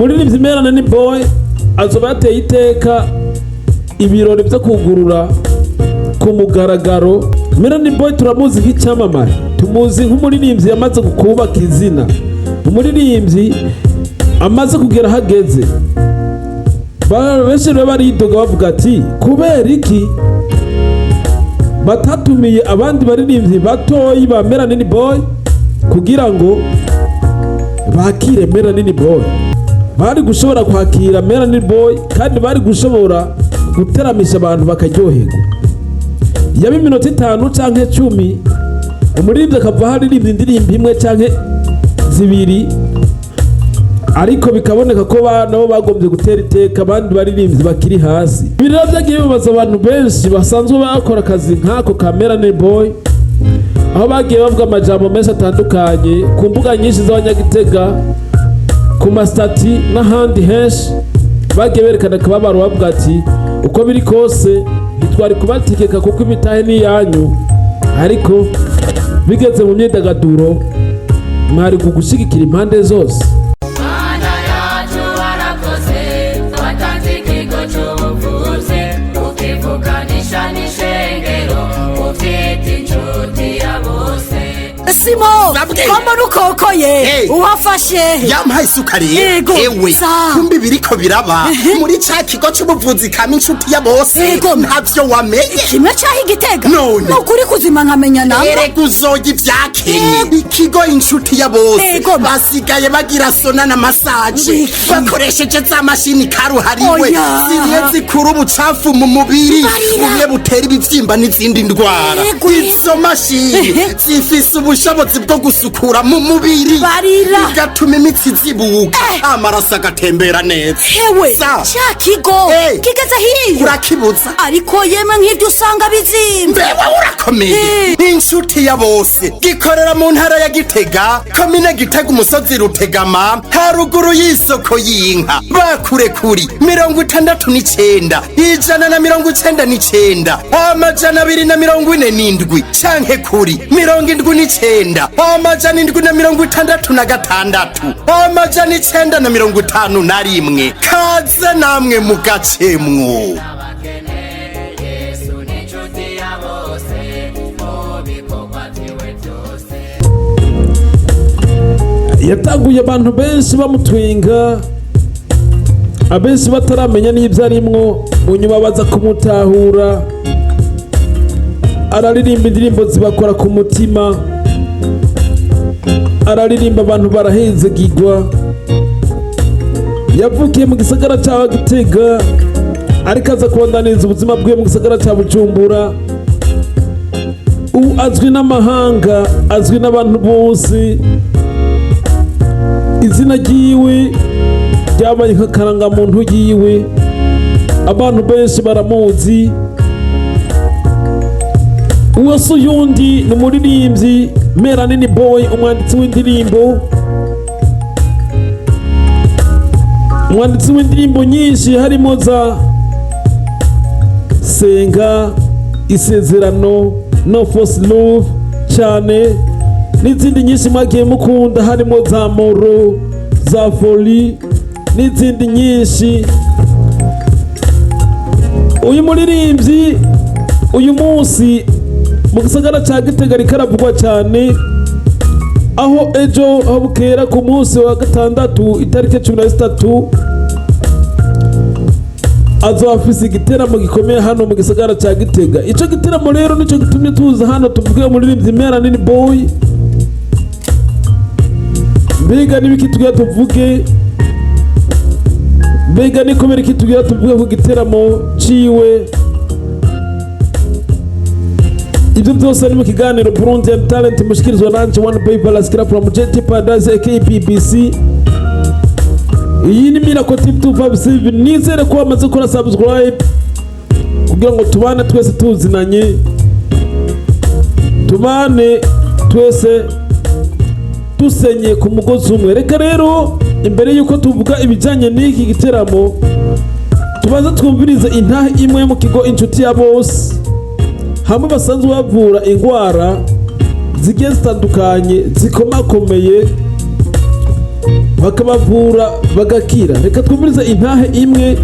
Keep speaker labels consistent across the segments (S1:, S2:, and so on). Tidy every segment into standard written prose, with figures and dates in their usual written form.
S1: Umuririmbyi Melanin boy azoba yateye iteka ibirori byo kugurura ku mugaragaro. Melanin boy turamuzi nk'icyamamare, tumuzi nk'umuririmbyi yamaze kubaka izina, umuririmbyi amaze kugera hageze. Benshi baridoga bavuga ati kubera iki batatumiye abandi baririmbyi batoyi ba Melanin boy kugira ngo bakire Melanin boy. Bari gushobora kwakira Melanin boy kandi bari gushobora guteramisha abantu bakaryoherwa. Yaba iminota 5 canke 10 umuririmbyi akava haririmbye indirimbo imwe canke zibiri, ariko bikaboneka ko nabo bagombye gutera iteka abandi baririmbyi bakiri hasi. Ibiriro byagiye bibaza abantu benshi basanzwe bakora akazi nk'ako ka Melanin boy, aho bagiye bavuga amajambo menshi atandukanye ku mbuga nyinshi z'Abanyagitega, ku masitati n'ahandi henshi. Bagiye berekana akababaro bavuga ati uko biri kose ntitwari kubategeka kuko imitahe ni iyanyu, ariko bigeze mu myidagaduro mwari kugushigikira impande zose.
S2: Simo, kombo nukokoye, uwafashe
S3: yampaye isukari ewe kumbi biriko biraba muri ca kigo cy'ubuvuzi kama inshuti ya bose ntavyo wamenye.
S2: Kimwe ca Igitega
S3: nukuri
S2: kuzima nkamenya namba
S3: erega uzoga ivyakenye. Ikigo inshuti ya bose basigaye bagira sona na massage bakoresheje za mashini karuhariwe ziriye zikura ubucafu mu mubiri bumwe butera ibivyimba n'izindi ndwara. Izo mashini zifise ubushobozi bwo gusukura mu mubiri bigatuma imitsi zibuka amaraso agatembera neza.
S2: Hewe cha kigo kigeze hiyo
S3: urakibuza,
S2: ariko yemwe nk'ibyo usanga bizimba.
S3: Bewa urakomeye. Inshuti ya bose gikorera mu ntara ya Gitega, komine Gitega, umusozi Rutegama, haruguru y'isoko y'inka. Bakure kuri 69 199 247 canke kuri 79 766 951. Kaze namwe mu gacemwo.
S1: Yataguye abantu benshi bamutwinga, abenshi bataramenya n'ibyo arimwo, munyuma baza kumutahura. Araririmba indirimbo zibakora ku mutima, araririmba abantu barahezegirwa. Yavukiye mu gisagara cya Igitega ariko aza kubandaniriza ubuzima bwe mu gisagara cya Bujumbura. Azwi n'amahanga, azwi n'abantu bose. Izina ryiwe ryabaye nk'akarangamuntu yiwe, abantu benshi baramuzi. Uwase uyundi ni umuririmbyi Melanin boy, umwanditsi w'indirimbo nyinshi harimo za Senga, Isezerano, No Force Love cyane n'izindi nyinshi mwagiye mukunda, harimo za Moro, za Foli n'izindi nyinshi. Uyu muririmbyi uyu munsi mu gisagara cya Gitega rikaravugwa cyane, aho ejo habukera ku munsi wa gatandatu itariki 13 azafise igiteramo gikomeye hano mu gisagara cya Gitega. Ico giteramo rero nico gitumye tuza hano tuvuge umuririmbyi Melanin boy. Mbega nibiki tugira tuvuge, mbega ni kubera iki tugira tuvuge ku giteramo ciwe. Ibyo byose ni mu kiganiro Burundi and Talent mushikirizwa nanje one paper laskira from JT Aduze KPBC. Iyi ni Miracle TV 257. Nizere ko wamaze gukora subscribe kugira ngo tubane twese tuzinanye, tubane twese dusenye ku mugozi umwe. Reka rero imbere yuko tuvuga ibijanye n'iki giteramo tubanza twumvirize intahe imwe mu kigo inshuti ya bose, hamwe basanzwe bavura indwara zigiye zitandukanye zikomakomeye bakabavura bagakira. Reka twumvirize intahe imwe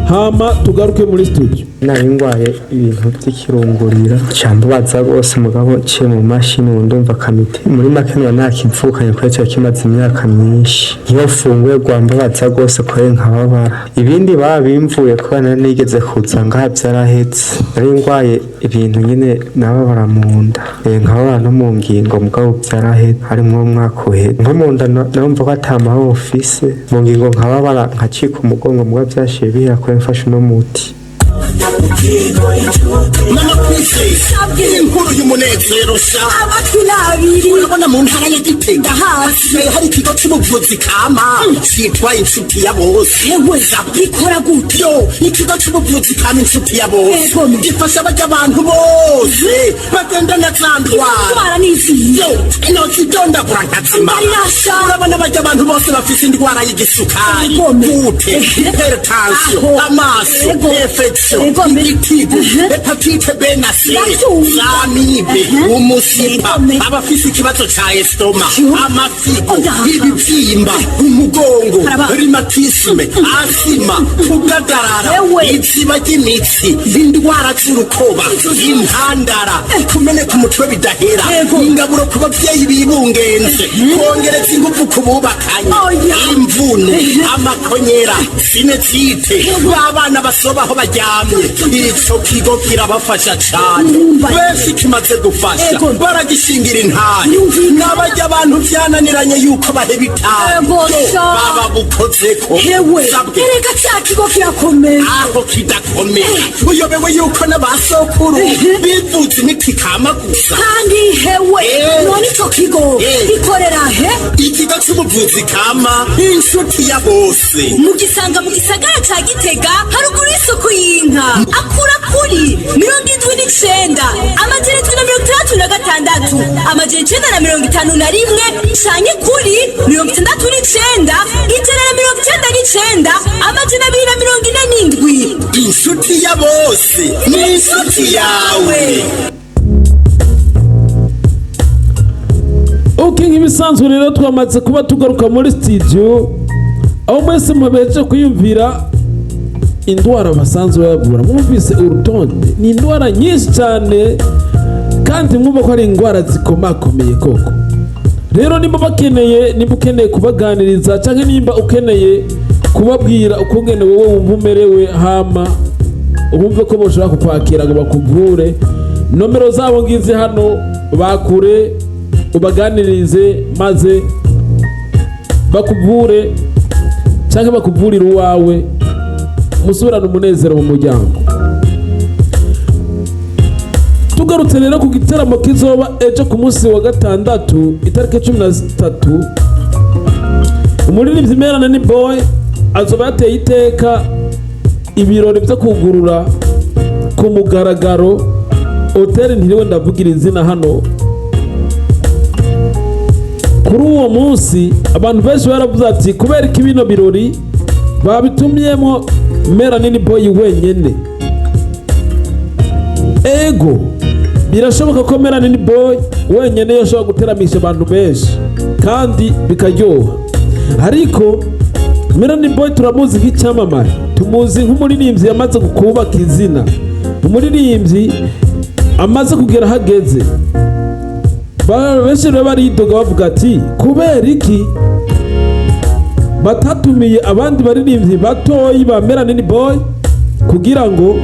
S1: hama tugaruke muri studio.
S4: nari ndwaye ibintu by'ikirungurira cyambabaza rwose mugabo ciye mu mashini ndumva kamite muri make ntakivukanye kuri cyo kimaze imyaka myinshi iyo funguye rwambabaza rwose kore nkababara ibindi babimvuye ko nari nigeze kuza ngaha byarahetse nari ndwaye ibintu nyine nababara mu nda nkababara no mu ngingo mugabo byarahetse harimo umwaka uheze nko mu nda numva ko atamaho office mu ngingo nkababara nkacika umugongo mugabo byashiye bihera ko mfashe no muti
S3: mama kwisi inkuru y'umunezero sha
S2: abakinabiri
S3: urabona mu ntara ya Gitega hasigaye hari ikigo cy'ubuvuzi kama cyitwa inshuti ya bose
S2: gikora gute
S3: ikigo cy'ubuvuzi kama inshuti ya bose gifasha abantu bose bagendana zandwara
S2: n'iziyo
S3: intoki dondagura nkazima urabona abantu bose bafite indwara y'igisukari gute hypertension amaso infection igitigu hepatite B na C amibe umusipa abafise ikibazo ca estoma amafigo ibibyimba umugongo rheumatisme asima kugadarara iziba ry'imitsi indwara z'urukoba impandara kumeneka umutwe bidahera ingaburo ku bavyeyi bibungenze kongereza ingufu ku bubakanye imvune amakonyera sinezite abana basobaho baryamye ico kigo kirabafasha cane benshi kimaze gufasha baragishingira intare n'abarya abantu vyananiranye yuko baheba itabi baba bukozeko
S2: erega ca kigo kirakomeye
S3: aho kidakomeye uyobewe yuko n'abasokuru bivuze imiti kama gusa
S2: kandi hewe none ico kigo gikorera he
S3: ikigo c'ubuvuzi kama inshuti ya bose
S2: mugisanga mu gisagara ca Gitega haruguru y'isoko y'inka akura kuri 79 amajana 366 amajana 951 canke kuri 69 199 amajana 247
S3: inshuti ya bose ni inshuti yawe.
S1: Okay, nk'ibisanzwe rero twamaze kuba tugaruka muri studio aho mwese mubeje kwiyumvira indwara basanzwe bavura. Mwumvise urutonde ni indwara nyinshi cyane kandi mwumva ko ari indwara zikomakomeye koko. Rero nimba ukeneye kubaganiriza cyangwa nimba ukeneye kubabwira ukungene wowe wumva umerewe hama ubumve ko boshobora kukwakira ngo bakuvure, nomero zabo ngize hano bakure ubaganirize maze bakuvure cyangwa bakuvurira uwawe musubirane umunezero mu muryango. Tugarutse rero ku giteramo kizoba ejo ku munsi wa gatandatu itariki 13 umuririmbyi Melanin boy azoba yateye iteka ibirori byo kugurura ku mugaragaro hoteli ntiriwe ndavugira izina hano. Kuri uwo munsi abantu benshi baravuze ati kubera ko bino birori babitumyemo Melanin boy wenyene. Ego birashoboka ko Melanin boy wenyene yashobora guteramisha abantu benshi kandi bikaryoha, ariko Melanin boy turamuzi nk'icyamamare, tumuzi nk'umuririmbyi yamaze kubaka izina, umuririmbyi amaze kugera hageze. Benshi rero baridoga bavuga ati kubera iki batatumiye abandi baririmbyi batoyi ba Melanin boy kugira ngo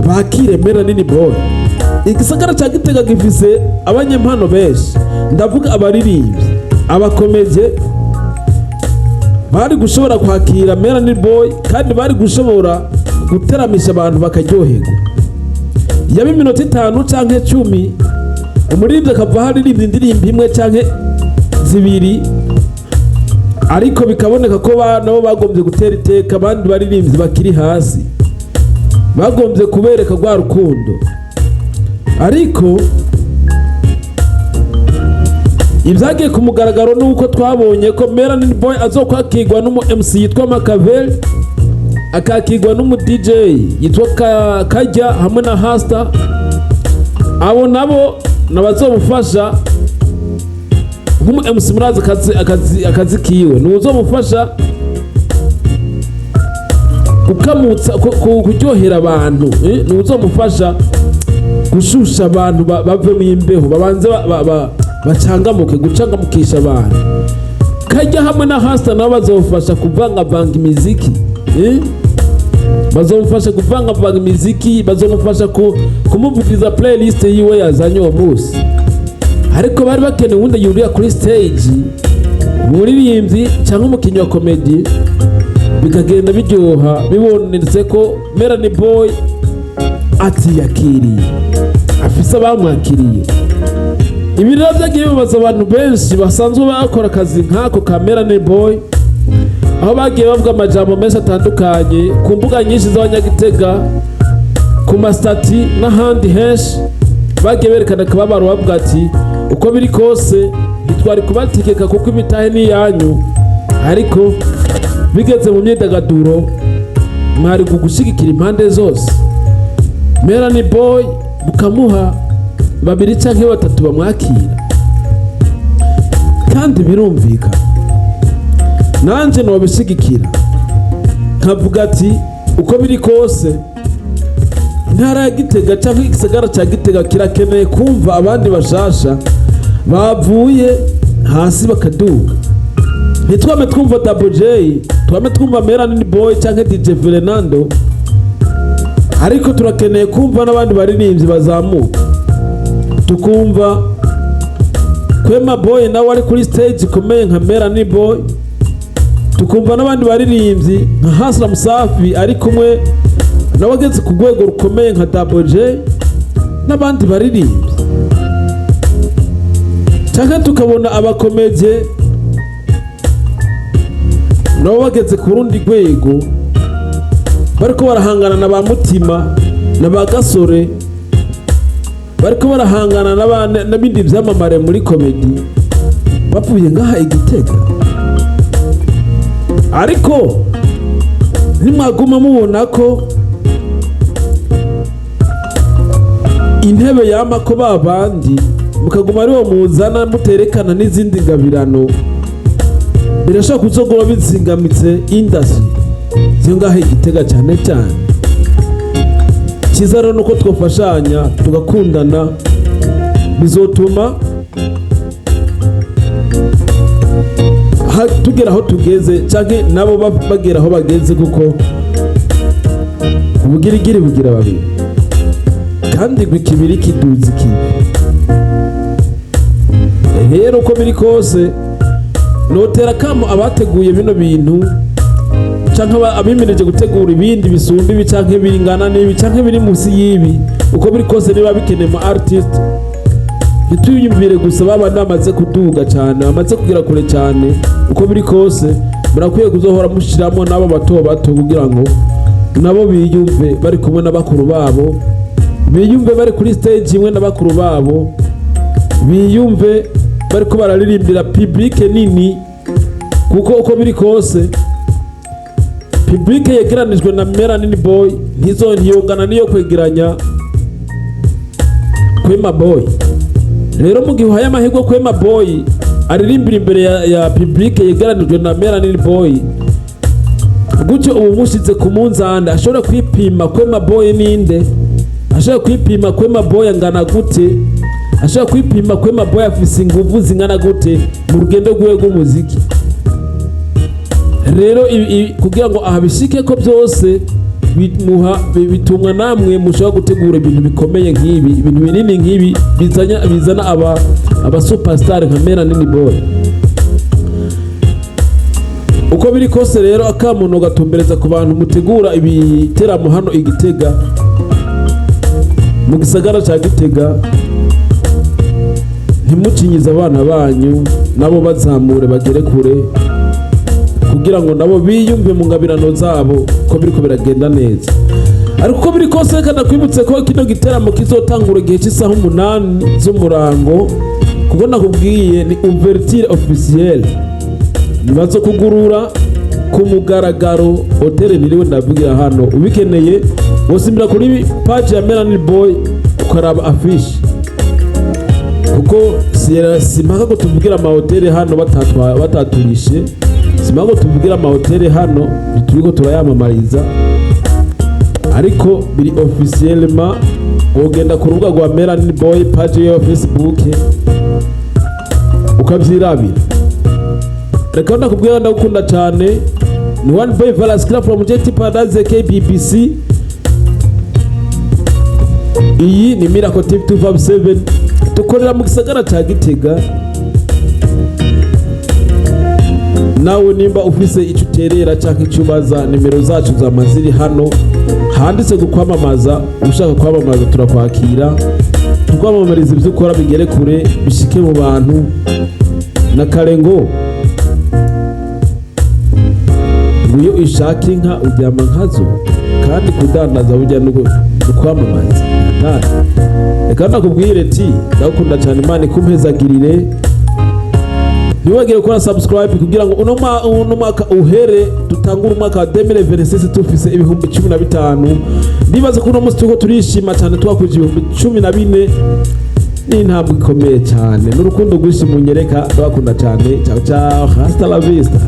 S1: bakire Melanin boy. Igisagara cya Gitega gifise abanyempano benshi, ndavuga abaririmbyi, abakomeje bari gushobora kwakira Melanin boy kandi bari gushobora guteramisha abantu bakaryoherwa. Yaba iminota 5 canke 10 umuririmbyi akava haririmbye indirimbo imwe canke zibiri, ariko bikaboneka ko nabo bagombye gutera iteka abandi baririmbyi bakiri hasi, bagombye kubereka rwa rukundo. Ariko ibyagiye ku mugaragaro nuko twabonye ko Melanin boy azokwakirwa n'umu MC yitwa Makavel, akakirwa n'umu DJ yitwa Kajya hamwe na Hasta. Abo nabo nabazomufasha nk'umu MC murazi akazi kiwe n'uzomufasha gukamutsa kuryohera abantu, n'uzomufasha gushusha abantu bave mu imbeho babanze bacangamuke gucangamukisha abantu. Kajya hamwe na hasta nabo bazofasha kuvangavanga imiziki, bazomufasha kuvangavanga imiziki, bazomufasha kumuvugiza playlist yiwe yazanye uwo munsi. Ariko bari bakeneye uwundi yuriya kuri stage umuririmbyi cyangwa umukinnyi wa komedi, bikagenda biryoha bibonetse ko Melanin Boy atiyakiriye, afise abamwakiriye. Ibi rero byagiye bibaza abantu benshi basanzwe bakora akazi nk'ako ka Melanin Boy, aho bagiye bavuga amajambo menshi atandukanye ku mbuga nyinshi z'Abanyagitega, ku mastati n'ahandi henshi. Bagiye berekana akababaro bavuga ati uko biri kose ntitwari kubategeka kuko imitahe ni yanyu, ariko bigeze mu myidagaduro mwari kugushigikira impande zose. Melanin Boy mukamuha babiri canke batatu bamwakira, kandi birumvikana nanje nobishigikira nkavuga ati uko biri kose intara ya Gitega canke igisagara ca Gitega kirakeneye kumva abandi bashasha bavuye hasi bakaduga. Ntitwame twumva Double J, twame twumva Melanin Boy canke DJ Fernando, ariko turakeneye kumva n'abandi baririmbyi bazamuka, tukumva Kwema Boy nawe ari kuri stage ikomeye nka Melanin Boy, tukumva n'abandi baririmbyi nka Hasla Musafi ari kumwe nawe ageze ku rwego rukomeye nka Double J n'abandi baririmbyi, cyangwa tukabona abakomeje nabo bageze ku rundi rwego bariko barahangana na ba Mutima na ba Gasore, bariko barahangana n'abindi vyamamare muri komedi bavuye ngaha Igitega. Ariko nimwaguma mubona ko intebe yamako babandi mukaguma aribo muzana muterekana n'izindi ngabirano, birashobora kuzogora bizingamitse industry zyo ngaha Igitega cyane cyane. Cyiza rero nuko twafashanya tugakundana, bizotuma tugera aho tugeze canke nabo bagera aho bageze, kuko ubugirigiri bugira babiri kandi gwikibiri kiduzi kibi. Rero uko biri kose notera kamo abateguye bino bintu canke abimeneje gutegura ibindi bisumba ibi canke bingana n'ibi canke biri musi y'ibi, uko biri kose niba bikeneye mu artist ntituyumvire gusa baba namaze kuduga cyane bamaze kugira kure cyane. Uko biri kose murakwiye kuzohora mushiramo nabo bato bato kugira ngo nabo biyumve bari kumwe n'abakuru babo, biyumve bari kuri stage imwe n'abakuru babo, biyumve bari ko bararirimbira public nini, kuko uko biri kose public yegeranijwe na Melanin Boy ntiyongana niyo kwegeranya Kwema Boy. Rero mu gihe uhaye amahirwe Kwema Boy aririmbira imbere ya public yegeranijwe na Melanin Boy, gutyo ubu mushize ku munzanda ashobora kwipima Kwema Boy ninde, ashobora kwipima Kwema Boy angana gute, ashobora kwipima Kwema Boy afise inguvu zingana gute mu rugendo rwiwe rw'umuziki. Rero kugira ngo ahabishike ko byose bitumwa namwe mushobora gutegura ibintu bikomeye nk'ibi, ibintu binini nk'ibi bizana aba superstar nka Melanin Boy. Uko biri kose rero akamuno gatumbereza ku bantu mutegura ibiteramo hano Igitega mu gisagara ca Gitega, ntimucinyize abana banyu nabo bazamure bagere kure, kugira ngo nabo biyumve mu ngabirano zabo ko biriko biragenda neza. Ariko uko biri kose kana kwibutse ko kino giteramo kizotangura igihe cy'isaha 8 z'umurango, kuko nakubwiye ni ouverture officielle, nibazo Kugurura ku mugaragaro hotel niriwe ndavugira hano. Ubikeneye wosimbira kuri page ya Melanin Boy ukaraba affiche. kuko simpaka ko tuvugira amahoteli hano bataturishe, simpaka ko tuvugira amahoteli hano turiko turayamamariza, ariko biri officiellement ugenda ku rubuga rwa Melanin Boy page ya Facebook ukavyirabira. Reka ndakubwira ndagukunda cyane, ni one boy Valaskra from JT Aduze KBBC. Iyi ni Miracle TV 257 tukorera mu gisagara ca Igitega. Nawe nimba ufise icyo uterera cyangwa icyo ubaza, nimero zacu zamaziri hano handitse gukwamamaza. Ushaka kwamamaza turakwakira, tukwamamariza ibyo ukora bigere kure, bishike mu bantu. Na karengo iyo ishaka inka uryama nkazo, kandi kudandaza burya no kwamamaza. Reka ndakubwire ati ndakunda cyane, Imana ikumpezagirire. Niwagire gukora subscribe kugira ngo uno mwaka uhere, dutangure umwaka wa 2026 tufise ibihumbi 15. Ndibaza ko uno munsi turiko turishima cyane, twakuje ibihumbi 14. Ni intambwe ikomeye cyane, n'urukundo rwinshi munyereka. Ndakunda cyane. Ciao ciao, hasta la vista.